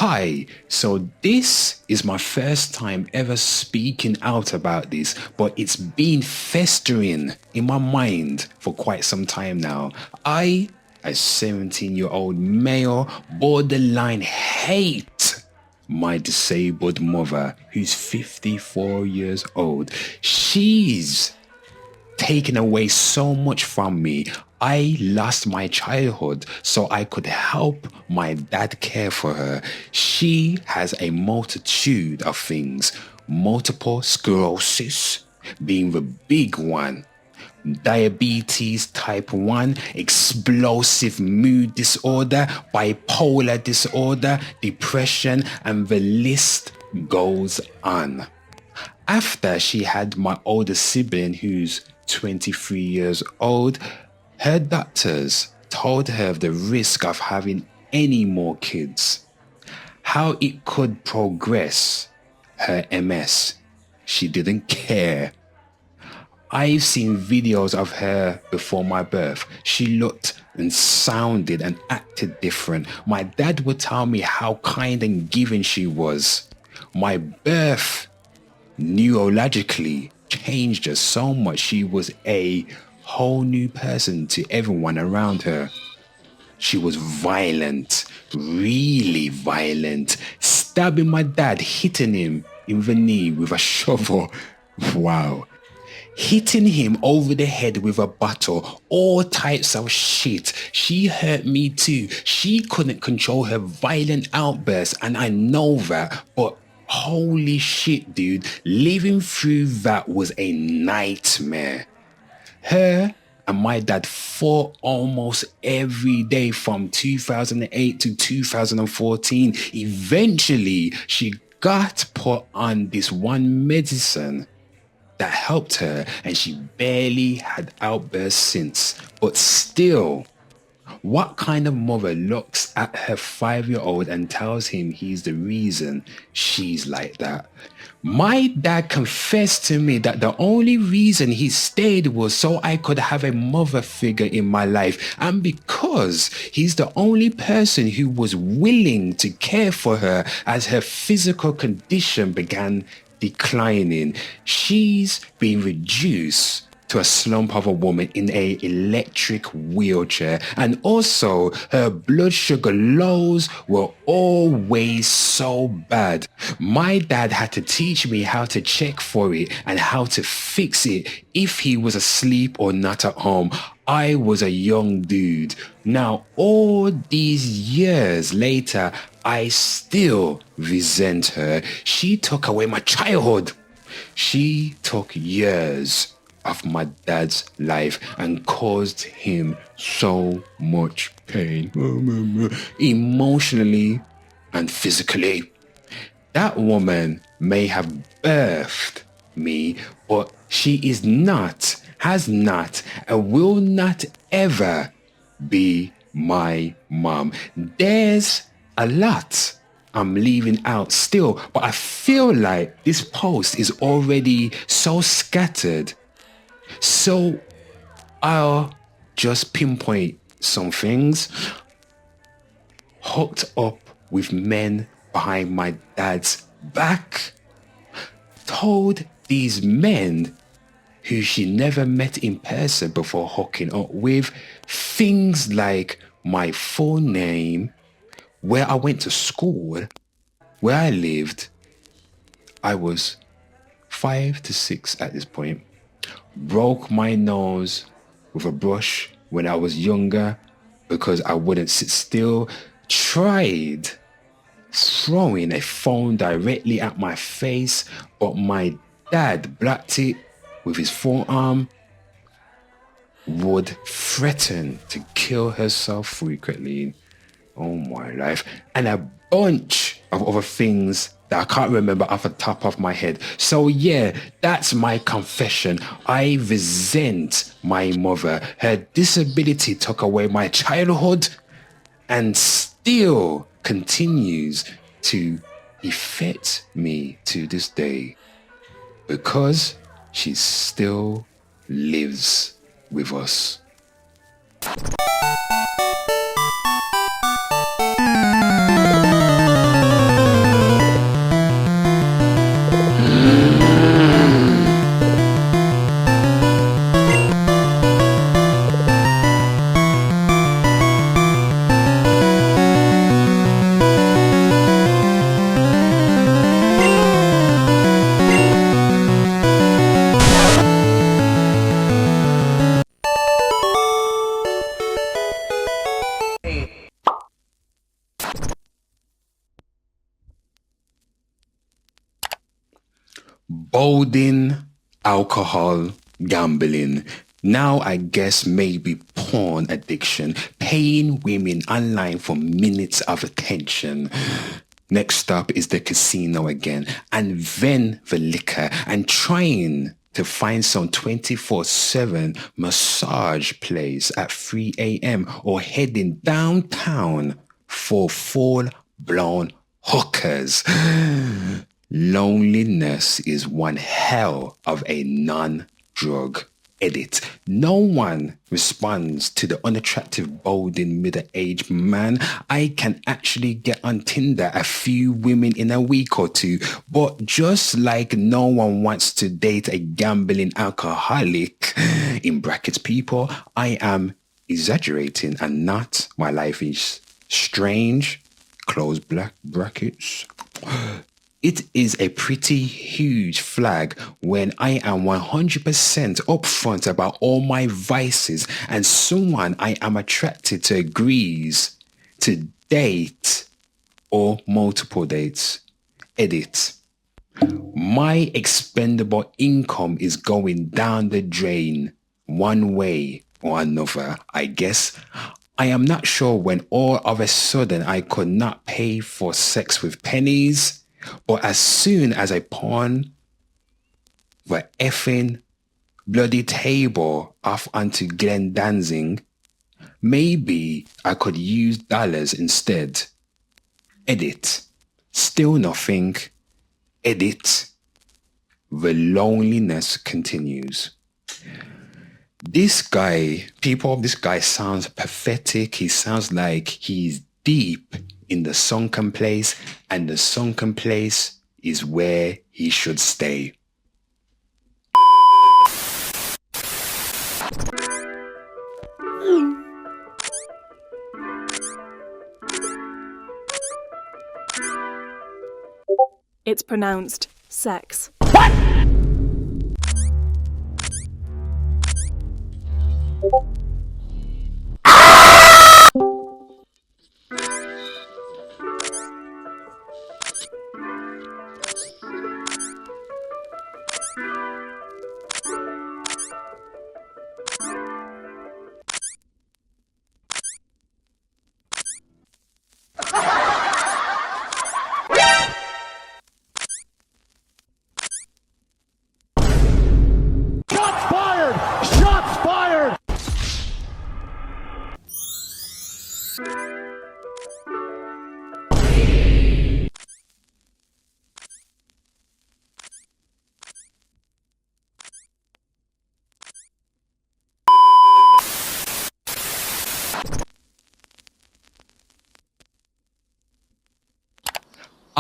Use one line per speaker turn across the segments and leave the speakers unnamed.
Hi, so this is my first time ever speaking out about this, but it's been festering in my mind for quite some time now. I, a 17-year-old male, borderline hate my disabled mother, who's 54 years old. She's taken away so much from me. I lost my childhood so I could help my dad care for her. She has a multitude of things, multiple sclerosis being the big one, diabetes type 1, explosive mood disorder, bipolar disorder, depression, and the list goes on. After she had my older sibling, who's 23 years old, her doctors told her of the risk of having any more kids, how it could progress her MS. She didn't care. I've seen videos of her before my birth. She looked and sounded and acted different. My dad would tell me how kind and giving she was. My birth neurologically changed her so much. She was a whole new person to everyone around her. She was violent, really violent, stabbing my dad, hitting him in the knee with a shovel. Wow. Hitting him over the head with a bottle, all types of shit. She hurt me too. She couldn't control her violent outbursts, and I know that, but holy shit, dude, living through that was a nightmare. Her and my dad fought almost every day from 2008 to 2014. Eventually, she got put on this one medicine that helped her, and she barely had outbursts since. But still, what kind of mother looks at her 5-year-old and tells him he's the reason she's like that? My dad confessed to me that the only reason he stayed was so I could have a mother figure in my life, and because he's the only person who was willing to care for her as her physical condition began declining. She's been reduced to a slump of a woman in a electric wheelchair, and also her blood sugar lows were always so bad. My dad had to teach me how to check for it and how to fix it if he was asleep or not at home. I was a young dude. Now, all these years later, I still resent her. She took away my childhood. She took years of my dad's life and caused him so much pain, emotionally and physically. That woman may have birthed me, but she is not, has not, and will not ever be my mom. There's a lot I'm leaving out still, but I feel like this post is already so scattered. So I'll just pinpoint some things. Hooked up with men behind my dad's back. Told these men who she never met in person before hooking up with things like my full name, where I went to school, where I lived. I was 5 to 6 at this point. Broke my nose with a brush when I was younger because I wouldn't sit still. Tried throwing a phone directly at my face, but my dad blocked it with his forearm. Would threaten to kill herself frequently. Oh my life. And a bunch of other things that I can't remember off the top of my head. So yeah, that's my confession. I resent my mother. Her disability took away my childhood and still continues to affect me to this day because she still lives with us. Bowling, alcohol, gambling. Now I guess maybe porn addiction, paying women online for minutes of attention. Next up is the casino again, and then the liquor, and trying to find some 24/7 massage place at 3 a.m. or heading downtown for full-blown hookers. Loneliness is one hell of a non-drug. Edit. No one responds to the unattractive, balding, middle-aged man. I can actually get on Tinder a few women in a week or two, but just like no one wants to date a gambling alcoholic, in brackets people, I am exaggerating and not. My life is strange, close black brackets. It is a pretty huge flag when I am 100% upfront about all my vices and someone I am attracted to agrees to date or multiple dates. Edit. My expendable income is going down the drain one way or another, I guess. I am not sure when all of a sudden I could not pay for sex with pennies. But as soon as I pawn the effing bloody table off onto Glenn Danzig, maybe I could use dollars instead. Edit. Still nothing. Edit. The loneliness continues. This guy sounds pathetic. He sounds like he's deep in the sunken place, and the sunken place is where he should stay.
It's pronounced sex.
What?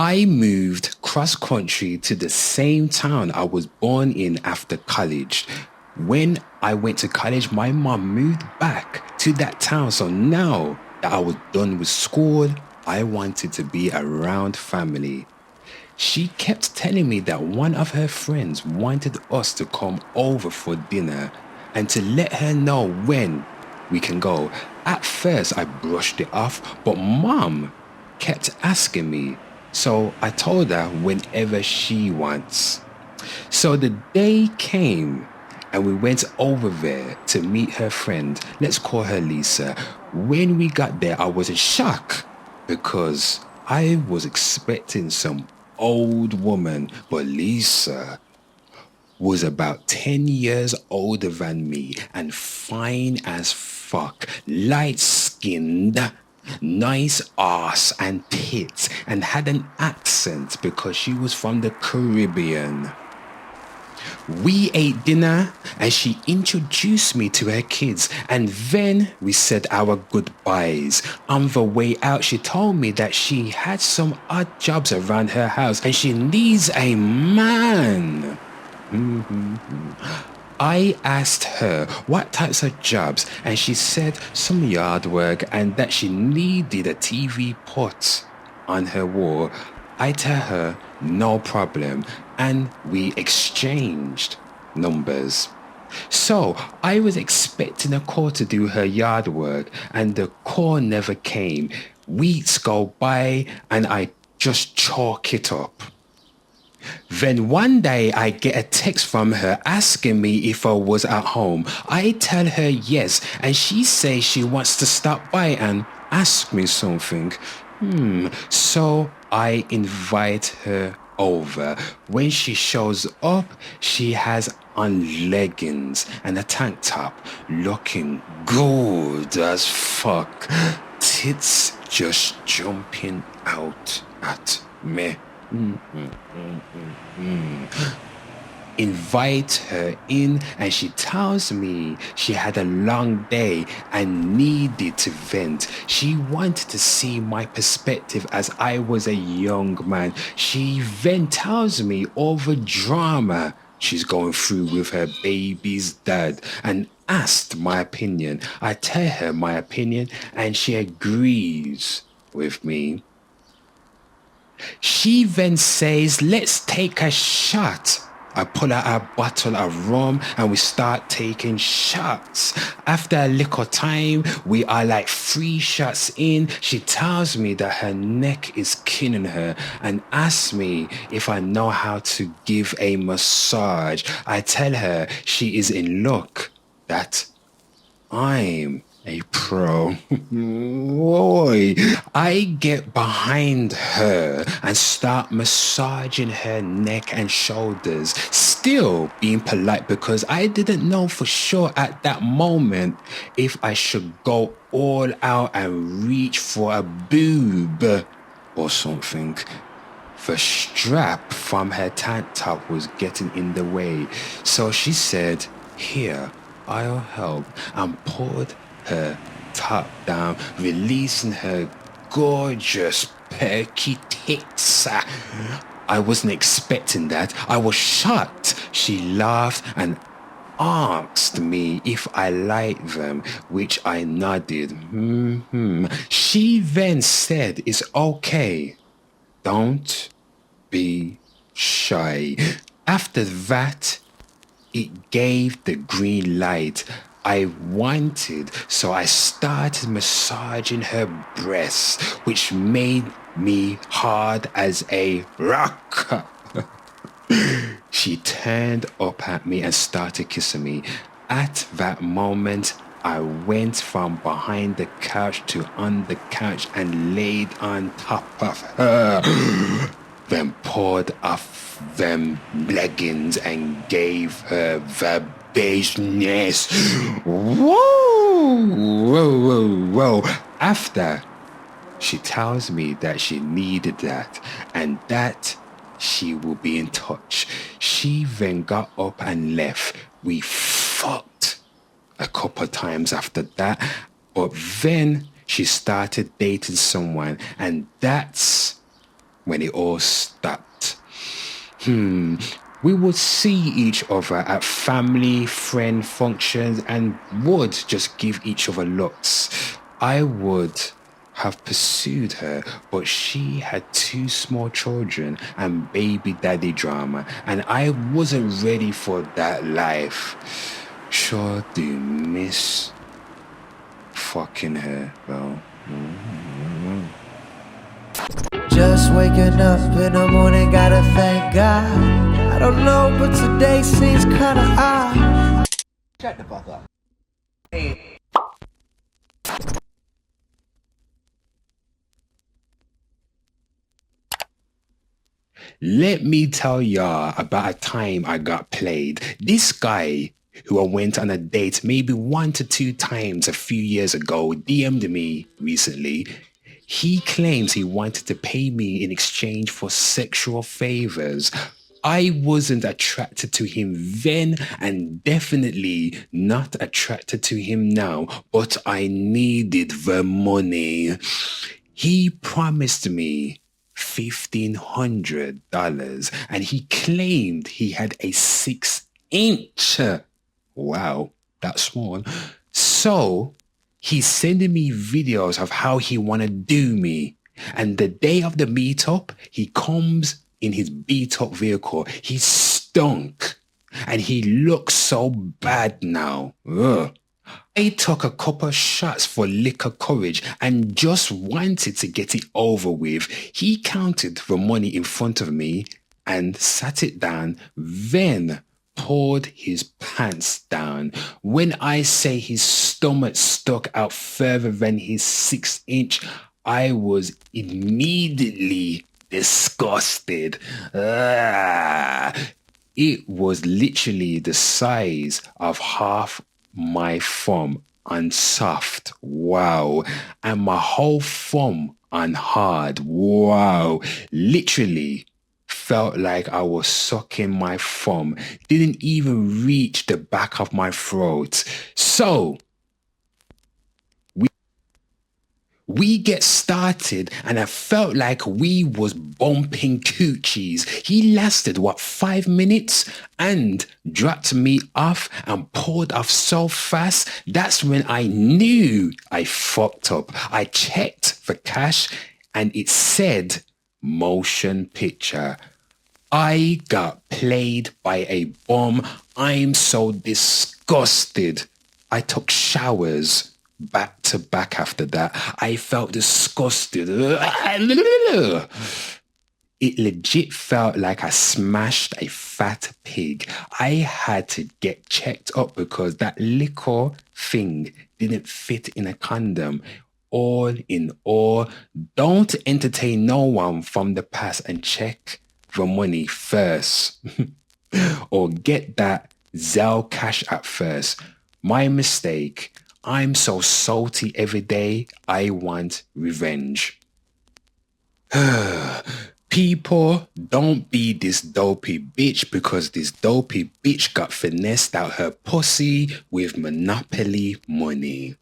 I moved cross-country to the same town I was born in after college. When I went to college, my mom moved back to that town. So now that I was done with school, I wanted to be around family. She kept telling me that one of her friends wanted us to come over for dinner and to let her know when we can go. At first, I brushed it off, but Mom kept asking me. So I told her whenever she wants. So the day came and we went over there to meet her friend. Let's call her Lisa. When we got there, I was in shock because I was expecting some old woman, but Lisa was about 10 years older than me and fine as fuck, light-skinned, nice ass and tits, and had an accent because she was from the Caribbean. We ate dinner and she introduced me to her kids, and then we said our goodbyes. On the way out, she told me that she had some odd jobs around her house and she needs a man. I asked her what types of jobs, and she said some yard work and that she needed a TV put on her wall. I tell her no problem, and we exchanged numbers. So I was expecting a call to do her yard work, and the call never came. Weeks go by and I just chalk it up. Then one day I get a text from her asking me if I was at home. I tell her yes, and she says she wants to stop by and ask me something. So I invite her over. When she shows up, she has on leggings and a tank top, looking good as fuck. Tits just jumping out at me. Invite her in, and she tells me she had a long day and needed to vent. She wanted to see my perspective as I was a young man. She then tells me all the drama she's going through with her baby's dad and asked my opinion. I tell her my opinion and she agrees with me. She then says, let's take a shot. I pull out a bottle of rum and we start taking shots. After a little time, we are like 3 shots in. She tells me that her neck is killing her and asks me if I know how to give a massage. I tell her she is in luck that I'm a pro. Boy, I get behind her and start massaging her neck and shoulders, still being polite because I didn't know for sure at that moment if I should go all out and reach for a boob or something. The strap from her tank top was getting in the way, so she said, "Here, I'll help," and pulled her top down, releasing her gorgeous perky tits. I wasn't expecting that. I was shocked. She laughed and asked me if I liked them, which I nodded. She then said, "It's okay. Don't be shy." After that, it gave the green light I wanted, so I started massaging her breasts, which made me hard as a rock. She turned up at me and started kissing me. At that moment, I went from behind the couch to on the couch and laid on top of her. Then pulled off them leggings and gave her the business. Whoa. After, she tells me that she needed that and that she will be in touch. She then got up and left. We fucked a couple of times after that, but then she started dating someone, and that's when it all stopped. We would see each other at family, friend functions and would just give each other looks. I would have pursued her, but she had 2 small children and baby daddy drama, and I wasn't ready for that life. Sure do miss fucking her, though.
Just waking up in the morning, gotta thank God. I don't know, but today seems kinda odd. Shut the fuck up. Hey.
Let me tell y'all about a time I got played. This guy who I went on a date maybe 1 to 2 times a few years ago DM'd me recently. He claims he wanted to pay me in exchange for sexual favors. I wasn't attracted to him then and definitely not attracted to him now, but I needed the money. He promised me $1,500 and he claimed he had a 6-inch. Wow, that's small. So he's sending me videos of how he want to do me. And the day of the meetup, he comes in his beat up vehicle. He stunk and he looks so bad now. Ugh. I took a couple shots for liquor courage and just wanted to get it over with. He counted the money in front of me and sat it down, then pulled his pants down. When I say his stomach stuck out further than his 6-inch, I was immediately disgusted. It was literally the size of half my thumb on soft. Wow. And my whole thumb on hard. Wow. Literally felt like I was sucking my thumb. Didn't even reach the back of my throat. So we get started and I felt like we was bumping coochies. He lasted, 5 minutes and dropped me off and pulled off so fast. That's when I knew I fucked up. I checked for cash and it said motion picture. I got played by a bum. I'm so disgusted. I took showers back to back after that. I felt disgusted. It legit felt like I smashed a fat pig. I had to get checked up because that liquor thing didn't fit in a condom. All in all, don't entertain no one from the past and check the money first. Or get that Zelle cash at first. My mistake. I'm so salty every day. I want revenge. People, don't be this dopey bitch because this dopey bitch got finessed out her pussy with Monopoly money.